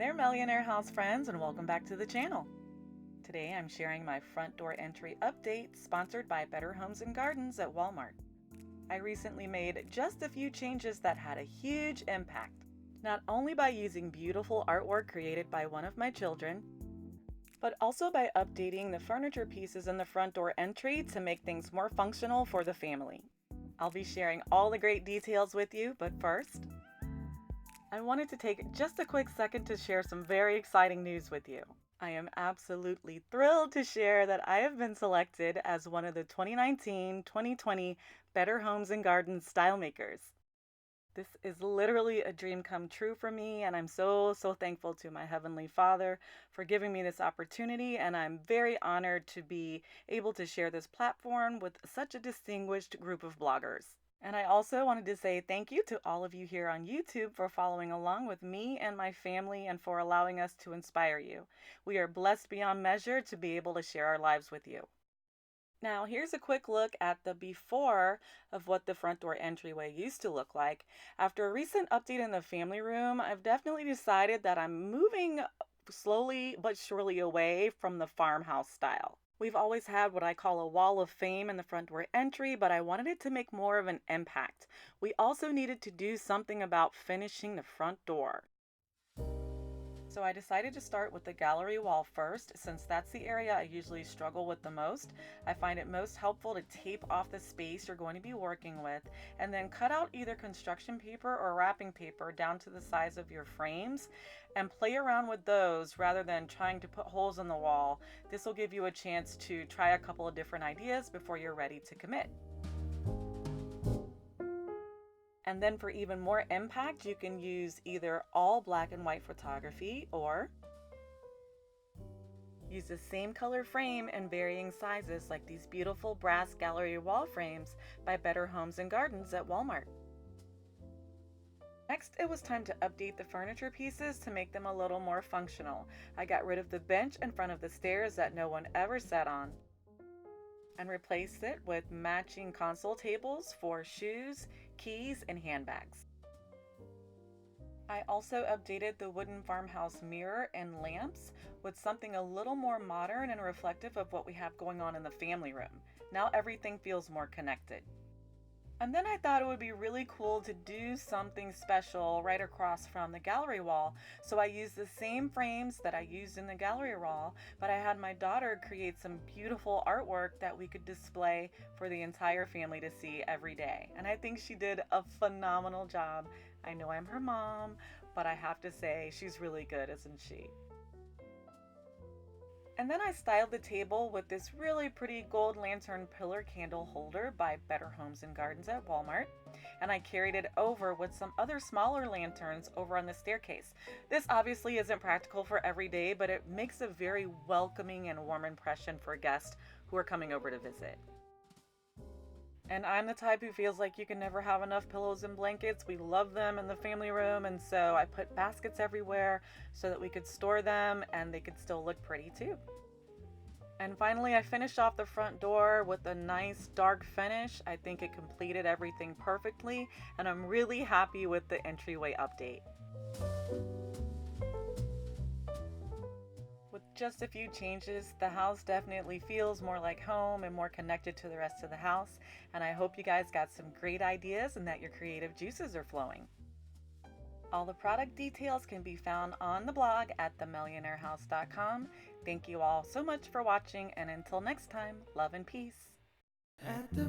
Hi there, Millionaire House friends, and welcome back to the channel. Today I'm sharing my front door entry update sponsored by Better Homes Gardens at Walmart. I recently made just a few changes that had a huge impact, not only by using beautiful artwork created by one of my children, but also by updating the furniture pieces in the front door entry to make things more functional for the family. I'll be sharing all the great details with you, but first, I wanted to take just a quick second to share some very exciting news with you. I am absolutely thrilled to share that I have been selected as one of the 2019-2020 Better Homes and Gardens Stylemakers. This is literally a dream come true for me, and I'm so thankful to my Heavenly Father for giving me this opportunity, and I'm very honored to be able to share this platform with such a distinguished group of bloggers. And I also wanted to say thank you to all of you here on YouTube for following along with me and my family and for allowing us to inspire you. We are blessed beyond measure to be able to share our lives with you. Now, here's a quick look at the before of what the front door entryway used to look like. After a recent update in the family room, I've definitely decided that I'm moving slowly but surely away from the farmhouse style. We've always had what I call a wall of fame in the front door entry, but I wanted it to make more of an impact. We also needed to do something about finishing the front door. So I decided to start with the gallery wall first, since that's the area I usually struggle with the most. I find it most helpful to tape off the space you're going to be working with, and then cut out either construction paper or wrapping paper down to the size of your frames, and play around with those rather than trying to put holes in the wall. This will give you a chance to try a couple of different ideas before you're ready to commit. And then for even more impact, you can use either all black and white photography or use the same color frame in varying sizes, like these beautiful brass gallery wall frames by Better Homes and Gardens at Walmart. Next, it was time to update the furniture pieces to make them a little more functional. I got rid of the bench in front of the stairs that no one ever sat on, and replaced it with matching console tables for shoes, keys, and handbags. I also updated the wooden farmhouse mirror and lamps with something a little more modern and reflective of what we have going on in the family room. Now everything feels more connected. And then I thought it would be really cool to do something special right across from the gallery wall. So I used the same frames that I used in the gallery wall, but I had my daughter create some beautiful artwork that we could display for the entire family to see every day. And I think she did a phenomenal job. I know I'm her mom, but I have to say she's really good, isn't she? And then I styled the table with this really pretty gold lantern pillar candle holder by Better Homes and Gardens at Walmart. And I carried it over with some other smaller lanterns over on the staircase. This obviously isn't practical for every day, but it makes a very welcoming and warm impression for guests who are coming over to visit. And I'm the type who feels like you can never have enough pillows and blankets. We love them in the family room, and so I put baskets everywhere so that we could store them and they could still look pretty too. And finally, I finished off the front door with a nice dark finish. I think it completed everything perfectly, and I'm really happy with the entryway update. With just a few changes, the house definitely feels more like home and more connected to the rest of the house, and I hope you guys got some great ideas and that your creative juices are flowing. All the product details can be found on the blog at themellionairehouse.com. Thank you all so much for watching, and until next time, love and peace. At the